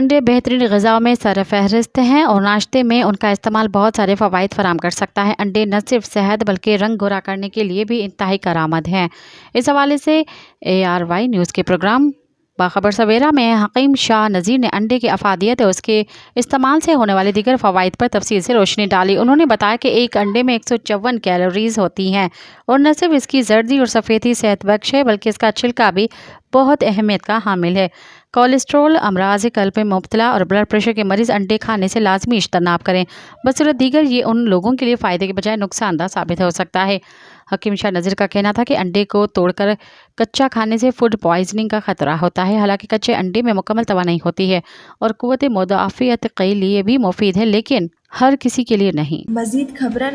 انڈے بہترین غذاؤں میں سر فہرست ہیں اور ناشتے میں ان کا استعمال بہت سارے فوائد فراہم کر سکتا ہے۔ انڈے نہ صرف صحت بلکہ رنگ گورا کرنے کے لیے بھی انتہائی کارآمد ہیں۔ اس حوالے سے ARY نیوز کے پروگرام باخبر سویرا میں حکیم شاہ نذیر نے انڈے کی افادیت اور اس کے استعمال سے ہونے والے دیگر فوائد پر تفصیل سے روشنی ڈالی۔ انہوں نے بتایا کہ ایک انڈے میں 154 کیلوریز ہوتی ہیں اور نہ صرف اس کی زردی اور سفیدی صحت بخش ہے بلکہ اس کا چھلکا بھی بہت اہمیت کا حامل ہے۔ کولیسٹرول، امراض قلب میں مبتلا اور بلڈ پریشر کے مریض انڈے کھانے سے لازمی اجتناب کریں۔ بصورت دیگر یہ ان لوگوں کے لیے فائدے کے بجائے نقصان دہ ثابت ہو سکتا ہے۔ حکیم شاہ نذیر کا کہنا تھا کہ انڈے کو توڑ کر کچا کھانے سے فوڈ پوائزننگ کا خطرہ ہوتا ہے۔ حالانکہ کچے انڈے میں مکمل توانائی ہوتی ہے اور قوت مدافعت کے لیے بھی مفید ہے لیکن ہر کسی کے لیے نہیں۔ مزید خبرن